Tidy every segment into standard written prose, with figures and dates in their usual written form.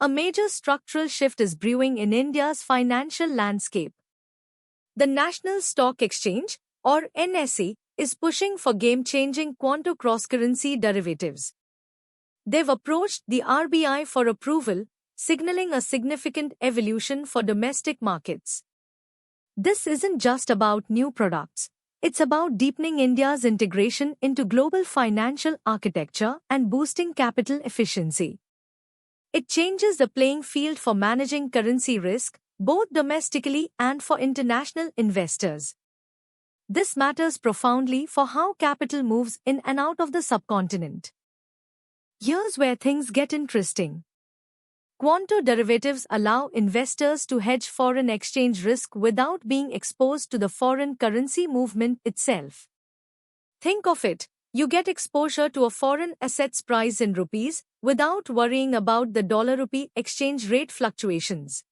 A major structural shift is brewing in India's financial landscape. The National Stock Exchange, or NSE, is pushing for game-changing quantum cross-currency derivatives. They've approached the RBI for approval, signaling a significant evolution for domestic markets. This isn't just about new products. It's about deepening India's integration into global financial architecture and boosting capital efficiency. It changes the playing field for managing currency risk, both domestically and for international investors. This matters profoundly for how capital moves in and out of the subcontinent. Here's where things get interesting. Quantum derivatives allow investors to hedge foreign exchange risk without being exposed to the foreign currency movement itself. Think of it, you get exposure to a foreign asset's price in rupees without worrying about the dollar-rupee exchange rate fluctuations.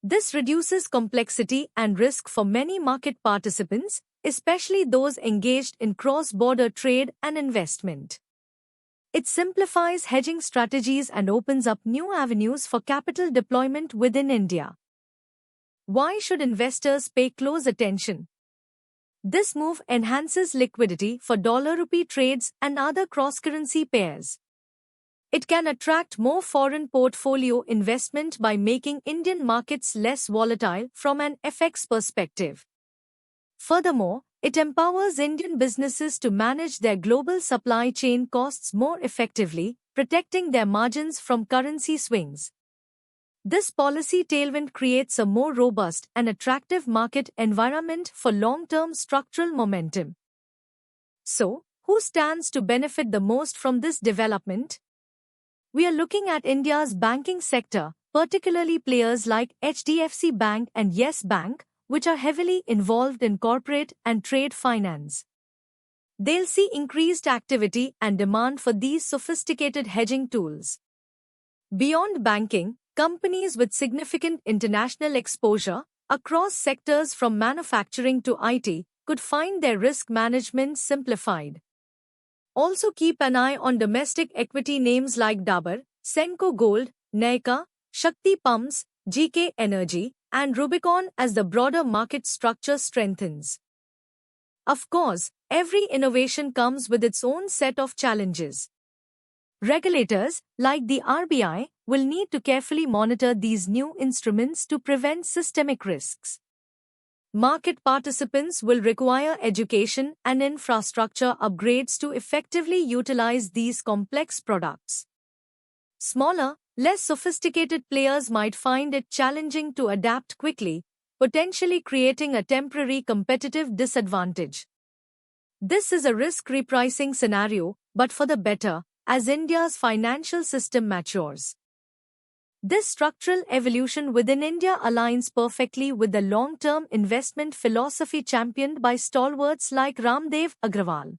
This reduces complexity and risk for many market participants, especially those engaged in cross-border trade and investment. It simplifies hedging strategies and opens up new avenues for capital deployment within India. Why should investors pay close attention? This move enhances liquidity for dollar-rupee trades and other cross-currency pairs. It can attract more foreign portfolio investment by making Indian markets less volatile from an FX perspective. Furthermore, it empowers Indian businesses to manage their global supply chain costs more effectively, protecting their margins from currency swings. This policy tailwind creates a more robust and attractive market environment for long-term structural momentum. So, who stands to benefit the most from this development? We are looking at India's banking sector, particularly players like HDFC Bank and Yes Bank, which are heavily involved in corporate and trade finance. They'll see increased activity and demand for these sophisticated hedging tools. Beyond banking, companies with significant international exposure, across sectors from manufacturing to IT, could find their risk management simplified. Also keep an eye on domestic equity names like Dabur, Senco Gold, Nykaa, Shakti Pumps, GK Energy, and Rubicon as the broader market structure strengthens. Of course, every innovation comes with its own set of challenges. Regulators, like the RBI, will need to carefully monitor these new instruments to prevent systemic risks. Market participants will require education and infrastructure upgrades to effectively utilize these complex products. Smaller, less sophisticated players might find it challenging to adapt quickly, potentially creating a temporary competitive disadvantage. This is a risk repricing scenario, but for the better, as India's financial system matures. This structural evolution within India aligns perfectly with the long-term investment philosophy championed by stalwarts like Ramdev Agrawal.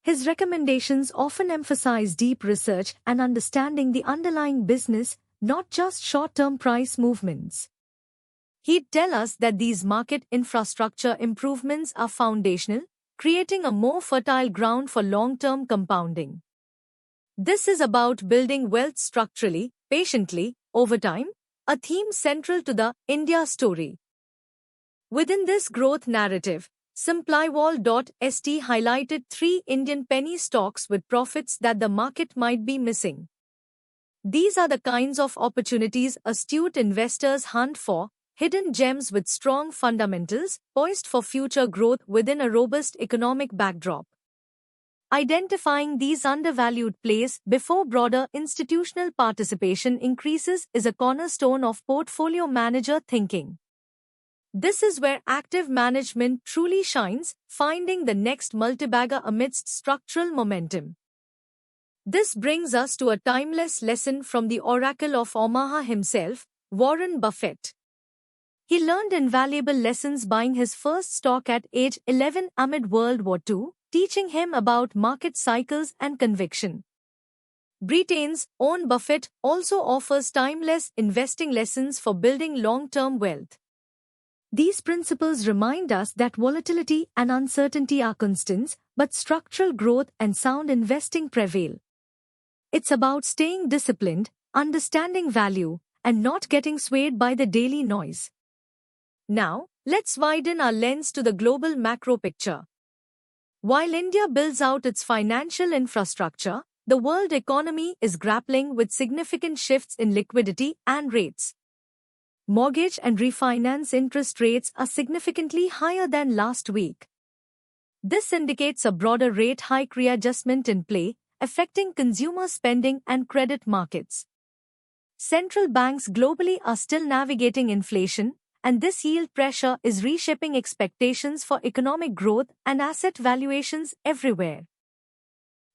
His recommendations often emphasize deep research and understanding the underlying business, not just short-term price movements. He'd tell us that these market infrastructure improvements are foundational, creating a more fertile ground for long-term compounding. This is about building wealth structurally, patiently, over time, a theme central to the India story. Within this growth narrative, Simplywall.st highlighted 3 Indian penny stocks with profits that the market might be missing. These are the kinds of opportunities astute investors hunt for, hidden gems with strong fundamentals, poised for future growth within a robust economic backdrop. Identifying these undervalued plays before broader institutional participation increases is a cornerstone of portfolio manager thinking. This is where active management truly shines, finding the next multibagger amidst structural momentum. This brings us to a timeless lesson from the Oracle of Omaha himself, Warren Buffett. He learned invaluable lessons buying his first stock at age 11 amid World War II, teaching him about market cycles and conviction. Britain's own Buffett also offers timeless investing lessons for building long-term wealth. These principles remind us that volatility and uncertainty are constants, but structural growth and sound investing prevail. It's about staying disciplined, understanding value, and not getting swayed by the daily noise. Now, let's widen our lens to the global macro picture. While India builds out its financial infrastructure, the world economy is grappling with significant shifts in liquidity and rates. Mortgage and refinance interest rates are significantly higher than last week. This indicates a broader rate hike readjustment in play, affecting consumer spending and credit markets. Central banks globally are still navigating inflation, and this yield pressure is reshaping expectations for economic growth and asset valuations everywhere.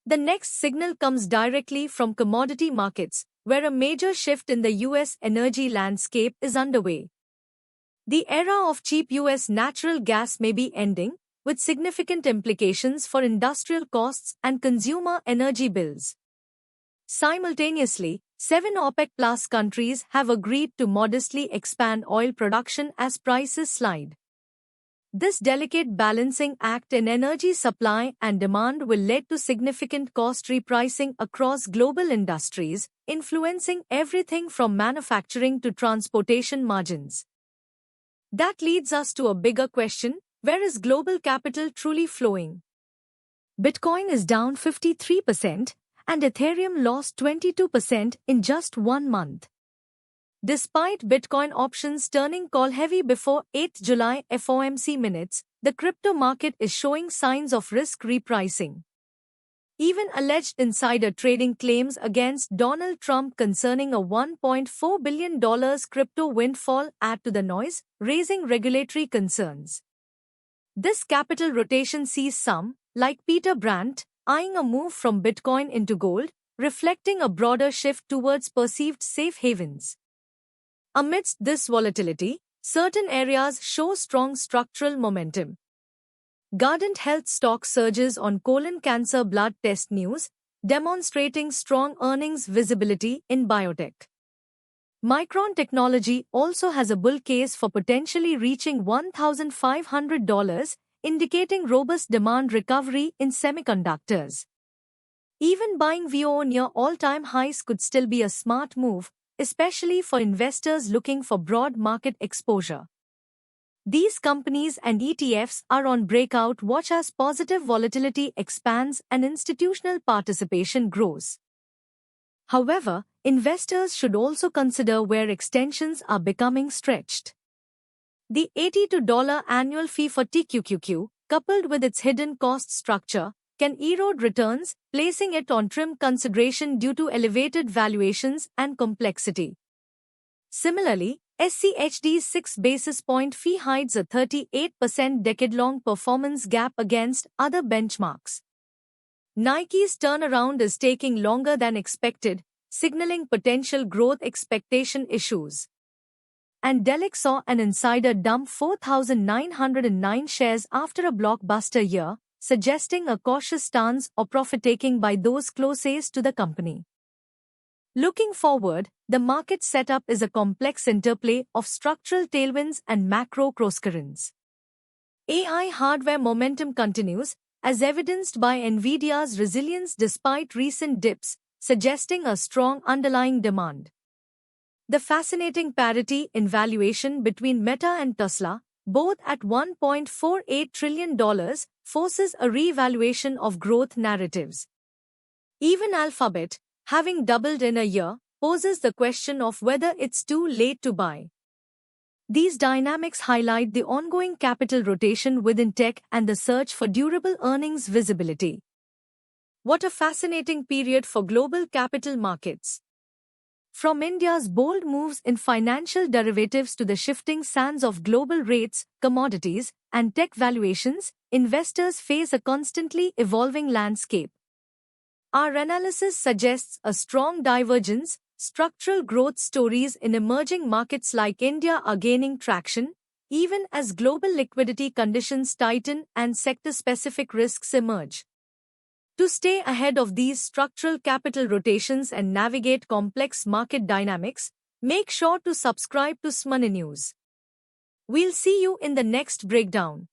The next signal comes directly from commodity markets, where a major shift in the U.S. energy landscape is underway. The era of cheap U.S. natural gas may be ending, with significant implications for industrial costs and consumer energy bills. Simultaneously, 7 OPEC+ countries have agreed to modestly expand oil production as prices slide. This delicate balancing act in energy supply and demand will lead to significant cost repricing across global industries, influencing everything from manufacturing to transportation margins. That leads us to a bigger question: where is global capital truly flowing? Bitcoin is down 53%, and Ethereum lost 22% in just 1 month. Despite Bitcoin options turning call-heavy before 8 July FOMC minutes, the crypto market is showing signs of risk repricing. Even alleged insider trading claims against Donald Trump concerning a $1.4 billion crypto windfall add to the noise, raising regulatory concerns. This capital rotation sees some, like Peter Brandt, eyeing a move from Bitcoin into gold, reflecting a broader shift towards perceived safe havens. Amidst this volatility, certain areas show strong structural momentum. Guardant Health stock surges on colon cancer blood test news, demonstrating strong earnings visibility in biotech. Micron Technology also has a bull case for potentially reaching $1,500, indicating robust demand recovery in semiconductors. Even buying VOO near all-time highs could still be a smart move, especially for investors looking for broad market exposure. These companies and ETFs are on breakout watch as positive volatility expands and institutional participation grows. However, investors should also consider where extensions are becoming stretched. The $82 annual fee for TQQQ, coupled with its hidden cost structure, can erode returns, placing it on trim consideration due to elevated valuations and complexity. Similarly, SCHD's 6 basis point fee hides a 38% decade-long performance gap against other benchmarks. Nike's turnaround is taking longer than expected, signaling potential growth expectation issues. And Delic saw an insider dump 4,909 shares after a blockbuster year, suggesting a cautious stance or profit-taking by those closest to the company. Looking forward, the market setup is a complex interplay of structural tailwinds and macro crosscurrents. AI hardware momentum continues, as evidenced by NVIDIA's resilience despite recent dips, suggesting a strong underlying demand. The fascinating parity in valuation between Meta and Tesla, both at $1.48 trillion, forces a re-evaluation of growth narratives. Even Alphabet, having doubled in a year, poses the question of whether it's too late to buy. These dynamics highlight the ongoing capital rotation within tech and the search for durable earnings visibility. What a fascinating period for global capital markets. From India's bold moves in financial derivatives to the shifting sands of global rates, commodities, and tech valuations, investors face a constantly evolving landscape. Our analysis suggests a strong divergence. Structural growth stories in emerging markets like India are gaining traction, even as global liquidity conditions tighten and sector-specific risks emerge. To stay ahead of these structural capital rotations and navigate complex market dynamics, make sure to subscribe to SMANI News. We'll see you in the next breakdown.